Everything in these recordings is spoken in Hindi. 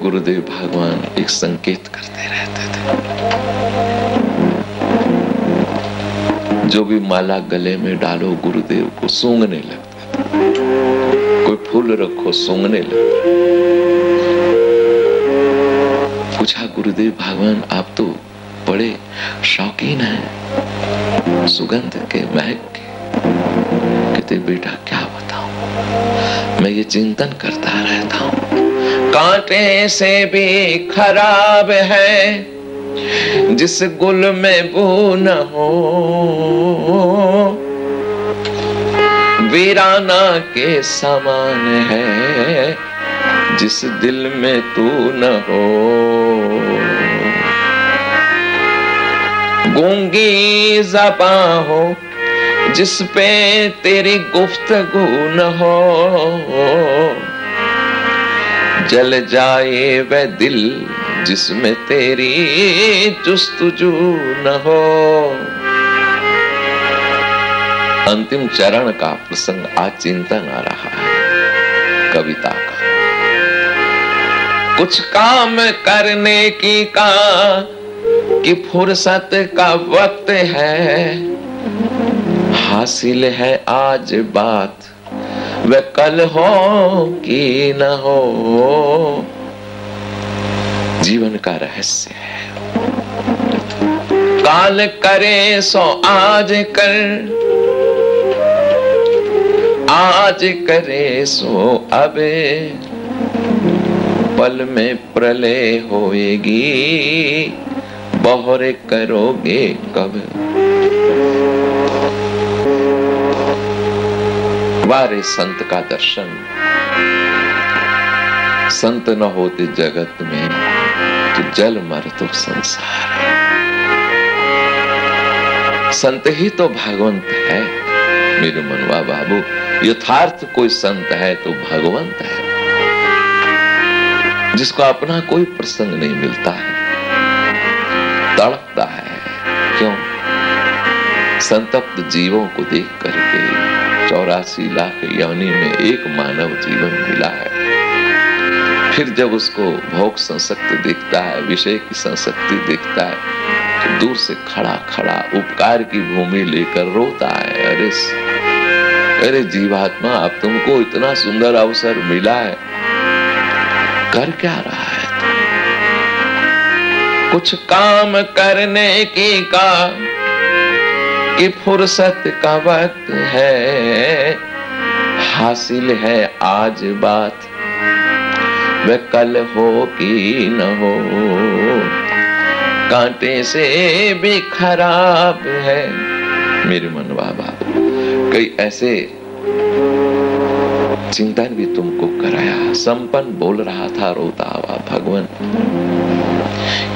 गुरुदेव भगवान एक संकेत करते रहते थे। जो भी माला गले में डालो गुरुदेव को सूंघने लगते थे, कोई फूल रखो सूंघने लगते। पूछा गुरुदेव भगवान आप तो बड़े शौकीन हैं सुगंध के, महक के। कहते बेटा क्या बताऊं, मैं ये चिंतन करता रहता हूं, कांटे से भी खराब है जिस गुल में बू न हो, वीराना के समान है जिस दिल में तू न हो। गूंगी ज़बां हो जिस पे तेरी गुफ्तगू न हो, जल जाए वह दिल जिसमें तेरी जुस्तजू न हो। अंतिम चरण का प्रसंग आज चिंतन आ रहा है कविता का। कुछ काम करने की का कि फुर्सत का वक्त है, हासिल है आज बात वह कल हो कि न हो। जीवन का रहस्य है, काल करे सो आज कर, आज करे सो अबे, पल में प्रलय होएगी बहुरे करोगे कब। वारे संत का दर्शन, संत न होते जगत में तो जल मर तो संसार है। संत ही तो भगवंत है मेरे मनवा बाबू, यथार्थ कोई संत है तो भगवंत है, जिसको अपना कोई प्रसंग नहीं मिलता है, तड़पता है। क्यों? संतप्त जीवों को देख करके 84 लाख योनि में एक मानव जीवन मिला है। फिर जब उसको भोग संसक्ति देखता है, विषय की संसक्ति देखता है, तो दूर से खड़ा खड़ा उपकार की भूमि लेकर रोता है। अरे जीवात्मा, अब तुमको इतना सुंदर अवसर मिला है, कर क्या रहा है तुम? कुछ काम करने की का कि फुर्सत का वक्त है, हासिल है आज बात वह कल हो कि न हो। कांटे से भी खराब है मेरे मनवा बाबू। कई ऐसे चिंतन भी तुमको कराया। संपन्न बोल रहा था रोता हुआ, भगवान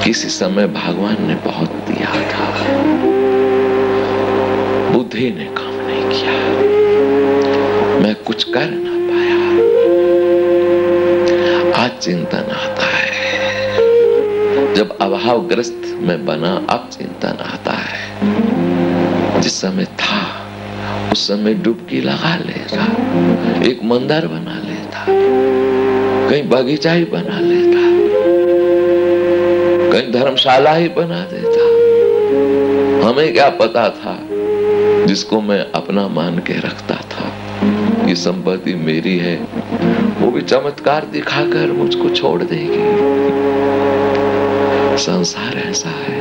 किसी समय भगवान ने बहुत दिया था, बुद्धि ने काम नहीं किया, मैं कुछ कर ना पाया। आज चिंतन आता है, जब अभावग्रस्त में बना अब चिंतन आता है। जिस समय था उस समय डुबकी लगा लेता, एक मंदिर बना लेता, कहीं बगीचा ही बना लेता, कहीं धर्मशाला ही बना देता। हमें क्या पता था, जिसको मैं अपना मान के रखता था ये संपत्ति मेरी है, वो भी चमत्कार दिखाकर मुझको छोड़ देगी। संसार ऐसा है,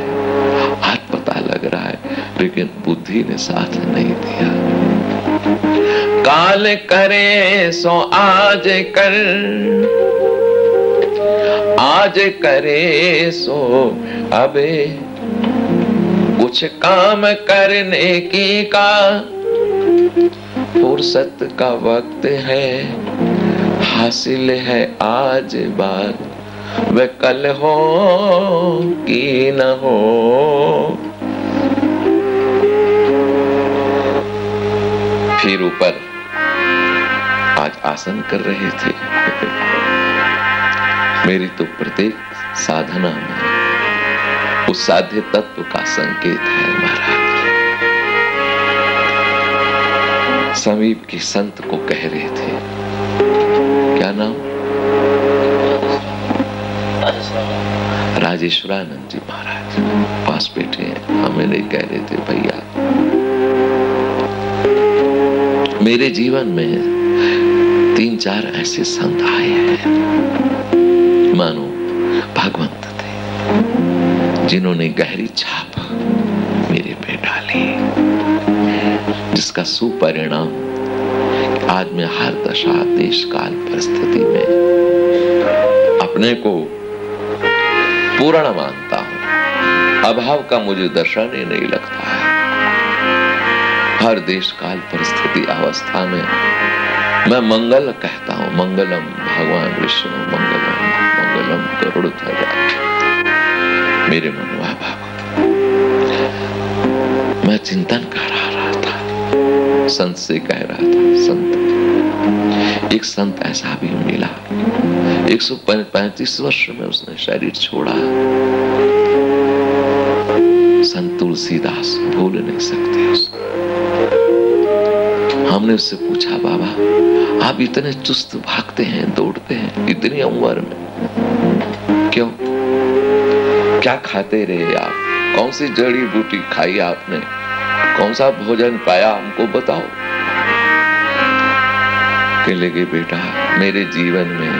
आज पता लग रहा है, लेकिन बुद्धि ने साथ नहीं दिया। काल करे सो आज कर, आज करे सो अबे, कुछ काम करने की का फुर्सत का वक्त है, हासिल है आज बात वह कल हो कि न हो। फिर ऊपर आज आसन कर रहे थे। मेरी तो प्रत्येक साधना में उस साध्य तत्व का संकेत है महाराज। समीप के संत को कह रहे थे, क्या नाम? राजेश्वरानंद जी महाराज पास बैठे हैं। हमें नहीं कह रहे थे, भैया मेरे जीवन में 3-4 ऐसे संत आए हैं, मानो भगवंत थे, जिन्होंने गहरी छाप मेरे पे डाली, जिसका सुपरिणाम आज मैं हर दशा, देश, काल, परिस्थिति में अपने को पूर्ण मानता हूं। अभाव का मुझे दर्शन ही नहीं लगता है। हर देश, काल, परिस्थिति, अवस्था में मैं मंगल कहता हूं। मंगलम भगवान विष्णु मंगलम, मंगलम गरुड़ध्वज। मेरे मनवा भाव मैं चिंतन कर रहा था, संत से कह रहा था, संत, एक संत ऐसा भी मिला 135 वर्ष में उसने शरीर छोड़ा। संत तुलसीदास, भूल नहीं सकते उसको। हमने उससे पूछा, बाबा आप इतने चुस्त भागते हैं, दौड़ते हैं इतनी उम्र में, क्यों? क्या खाते रहे आप? कौन सी जड़ी बूटी खाई आपने? कौन सा भोजन पाया, हमको बताओ। कहने लगे, बेटा मेरे जीवन में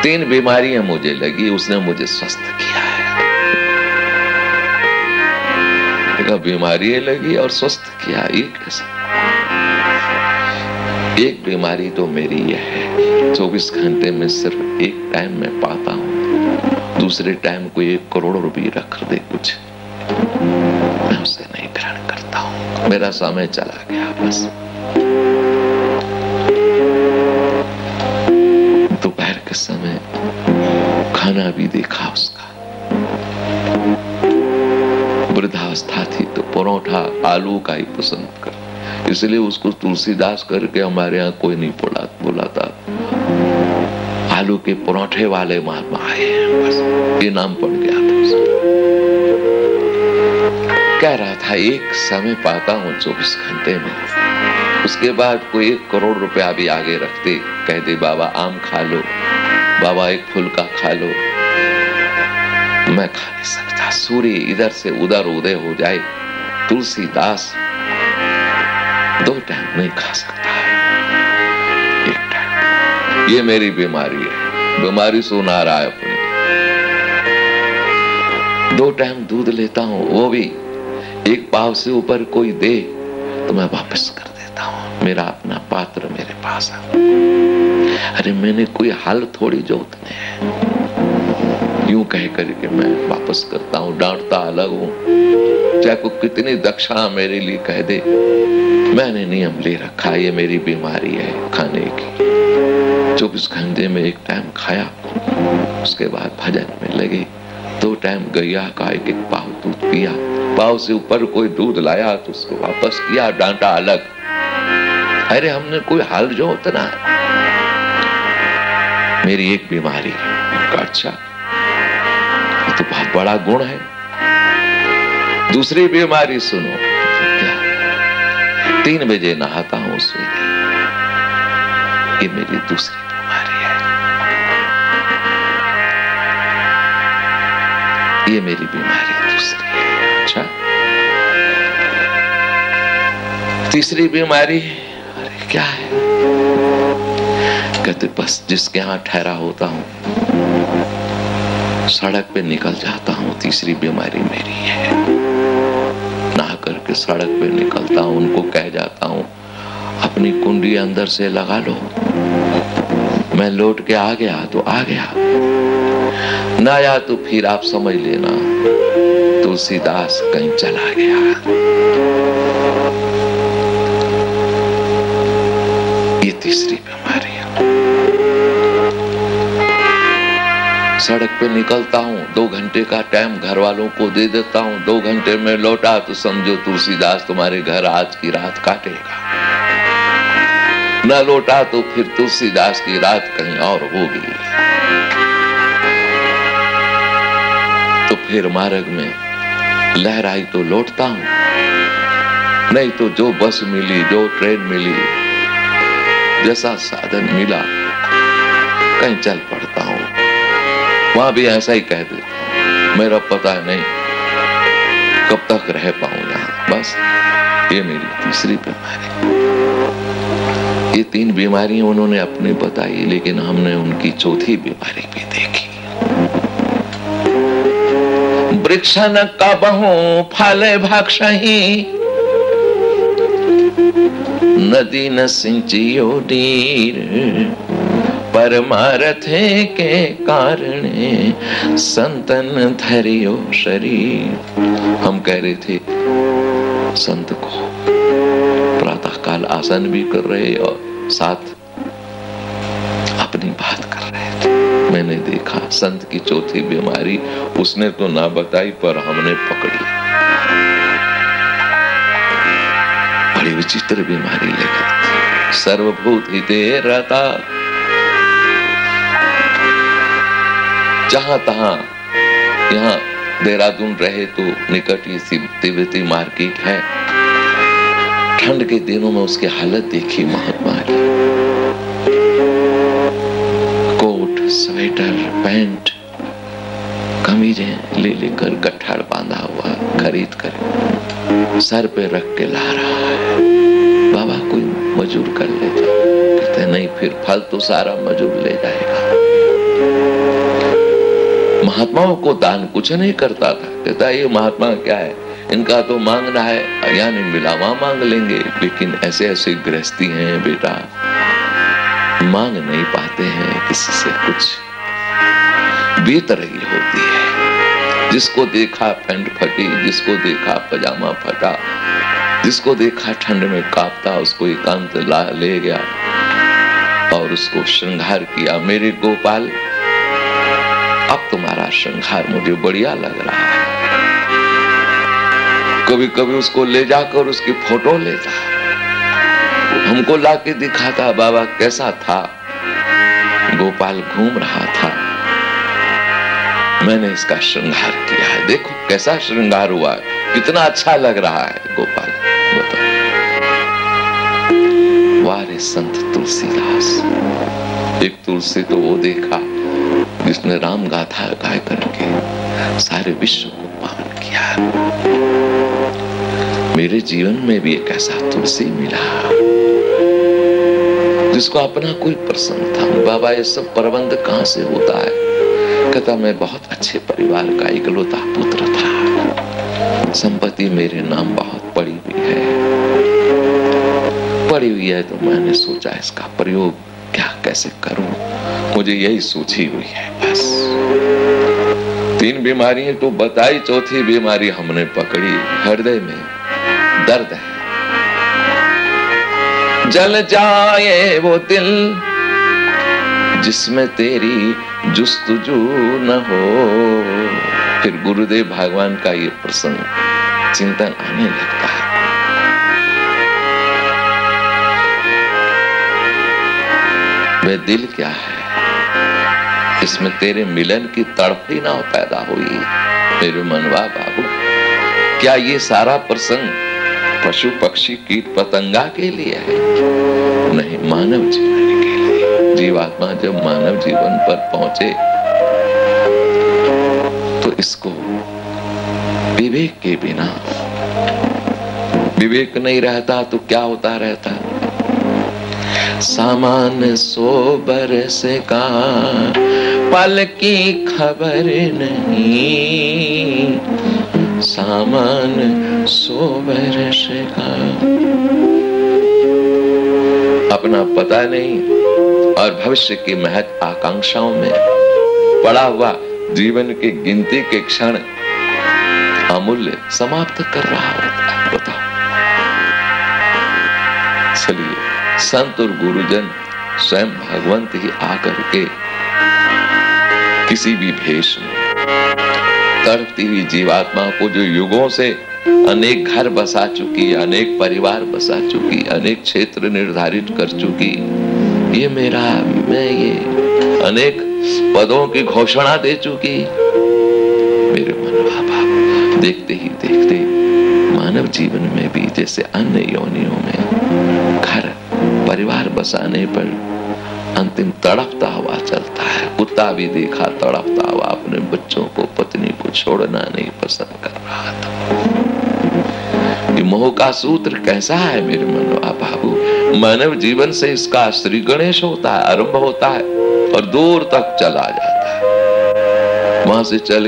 3 बीमारियां मुझे लगी, उसने मुझे स्वस्थ किया है। बीमारियां लगी और स्वस्थ किया, ये कैसे? एक बीमारी तो मेरी यह है, 24 घंटे में सिर्फ एक टाइम मैं पाता हूं, दूसरे टाइम को 1 करोड़ रुपये रख दे कुछ, मैं उसे नहीं ग्रहण करता हूं। मेरा समय चला गया बस। दोपहर के समय खाना भी देखा उसका, वृद्धावस्था थी तो परोठा आलू का ही पसंद कर, इसलिए उसको तुलसीदास करके हमारे यहाँ कोई नहीं बुलाता। आलू के परोठे वाले महात्मा आए हैं, बस ये नाम पड़ गया था उसका। कह रहा था एक समय पाता हूँ 24 घंटे में, उसके बाद कोई 1 करोड़ रुपया भी आगे रखते, कहते बाबा आम खा लो, बाबा एक फुल्का खा लो, मैं खा नहीं सकता। सूर्य इधर से उधर उदय हो जाए, तुलसीदास 2 टाइम नहीं खा सकता है, 1 टाइम। ये मेरी बीमारी है, बीमारी सुना रहा है अपनी। 2 टाइम दूध लेता हूं, वो भी 1 पाव से ऊपर कोई दे तो मैं वापस कर देता हूं। मेरा अपना पात्र मेरे पास है। अरे मैंने कोई हल थोड़ी जोतने है, यूं कह करके मैं वापस करता हूं। डांटता अलग हूं, चाहे को कितनी दक्षिणा मेरे लिए कह दे, मैंने नियम ले रखा, ये मेरी बीमारी है खाने की। 24 घंटे में 1 टाइम खाया, उसके बाद भजन में लगे। 2 टाइम गैया का 1 पाव दूध पिया, पाव से ऊपर कोई दूध लाया तो उसको वापस किया, डांटा अलग। अरे हमने कोई हाल जो उतना है, मेरी एक बीमारी है। अच्छा ये तो बहुत बड़ा गुण है। दूसरी बीमारी सुनो, 3 बजे नहाता हूं सवेरे, ये मेरी दूसरी बीमारी है। ये मेरी बीमारी दूसरी है। अच्छा तीसरी बीमारी, अरे क्या है? कहते बस जिसके यहाँ ठहरा होता हूं सड़क पे निकल जाता हूं, तीसरी बीमारी मेरी है। नहा करके सड़क पे निकलता हूं, उनको कह जाता हूं अपनी कुंडी अंदर से लगा लो, मैं लौट के आ गया तो आ गया, ना आया तो फिर आप समझ लेना तुलसीदास कहीं चला गया। ये तीसरी बीमारी है। सड़क पे निकलता हूँ, 2 घंटे का टाइम घर वालों को दे देता हूँ, 2 घंटे में लौटा तो समझो तुलसीदास तुम्हारे घर आज की रात काटेगा, न लौटा तो फिर तुलसीदास की रात कहीं और होगी। तो फिर मार्ग में लहराई तो लौटता हूँ, नहीं तो जो बस मिली, जो ट्रेन मिली, जैसा साधन मिला कहीं चल पड़ता हूँ। वहां भी ऐसा ही कह देता, मेरा पता नहीं कब तक रह पाऊं यहां, बस ये मेरी तीसरी बीमारी। ये 3 बीमारियां उन्होंने अपनी बताई, लेकिन हमने उनकी चौथी बीमारी भी देखी। वृक्ष न कबहू फले भक्षहि, नदी न सिंचियो नीर, परमार्थ के कारण संतन धरियो शरीर। हम कह रहे थे संत को, प्रातः काल आसन भी कर रहे और साथ अपनी बात कर रहे थे। मैंने देखा संत की चौथी बीमारी उसने तो ना बताई, पर हमने पकड़ी। बड़ी विचित्र बीमारी लेकर, सर्वभूत हिते रहता, जहां तहां, यहाँ देहरादून रहे तो निकट ही तिब्बती मार्केट है। ठंड के दिनों में उसकी हालत देखी महात्मा की, कोट, स्वेटर, पैंट, कमीजें ले लेकर गट्ठाड़ बांधा हुआ खरीद कर सर पे रख के ला रहा है। बाबा कोई मजूर कर ले जा, कहते नहीं फिर फल तो सारा मजूर ले जाएगा। महात्माओं को दान कुछ नहीं करता था, कहता ये महात्मा क्या है, इनका तो मांगना है, यहाँ नहीं मिला वहां मांग लेंगे। लेकिन ऐसे ऐसे गृहस्थी हैं बेटा, मांग नहीं पाते हैं किसी से कुछ, बेतरही होती है। जिसको देखा पैंट फटी, जिसको देखा पजामा फटा, जिसको देखा ठंड में कांपता, उसको एकांत ला ले गया और उसको श्रृंगार किया। मेरे गोपाल अब तुम्हारा श्रृंगार मुझे बढ़िया लग रहा है। कभी कभी उसको ले जाकर उसकी फोटो लेता, हमको लाके दिखाता, बाबा कैसा था, गोपाल घूम रहा था, मैंने इसका श्रृंगार किया है, देखो कैसा श्रृंगार हुआ है, कितना अच्छा लग रहा है गोपाल। बताओ, वारे संत तुलसीदास। एक तुलसी तो वो देखा जिसने राम गाथा गाय करके सारे विश्व को पावन किया। मेरे जीवन में भी एक ऐसा तुलसी मिला जिसको अपना कोई प्रसंग था। बाबा ये सब प्रबंध कहां से होता है? कहता मैं बहुत अच्छे परिवार का इकलौता पुत्र था, संपत्ति मेरे नाम बहुत पड़ी हुई है, पड़ी हुई है, तो मैंने सोचा इसका प्रयोग क्या कैसे करूं, मुझे यही सूझी हुई है बस। 3 बीमारियां तो बताई, चौथी बीमारी हमने पकड़ी, हृदय में दर्द है। जल जाए वो दिल जिसमें तेरी जुस्तुजू न हो। फिर गुरुदेव भगवान का ये प्रसंग चिंतन आने लगता है। वे दिल क्या है, इसमें तेरे मिलन की तड़प ही ना पैदा हुई। मेरे मनवा बाबू, क्या ये सारा प्रसंग पशु पक्षी कीट पतंगा के लिए है? नहीं, मानव जीवन के लिए। जीवात्मा जब मानव जीवन पर पहुंचे तो इसको विवेक के बिना, विवेक नहीं रहता तो क्या होता रहता? सामान 100 बरस का पल की खबर नहीं, सामान 100 बरस का अपना पता नहीं और भविष्य की महक आकांक्षाओं में पड़ा हुआ जीवन की गिनती के क्षण अमूल्य समाप्त कर रहा होता है। बताओ, चलिए संत और गुरुजन स्वयं भगवंत ही आकर के किसी भी भेष में तड़पती हुई जीवात्मा को, जो युगों से अनेक घर बसा चुकी, अनेक परिवार बसा चुकी, अनेक क्षेत्र निर्धारित कर चुकी, ये मेरा, मैं ये, अनेक पदों की घोषणा दे चुकी, मेरे मनवा बाप, देखते ही देखते मानव जीवन में भी जैसे अन्य योनियों में घर परिवार बसाने पर अंतिम तड़पता हुआ चलता है। कुत्ता भी देखा तड़पता हुआ, अपने बच्चों को, पत्नी को छोड़ना नहीं पसंद कर रहा था। ये मोह का सूत्र कैसा है मेरे मनवा बाबू? मानव जीवन से इसका श्री गणेश होता है, आरंभ होता है और दूर तक चला जाता है। वहां से चल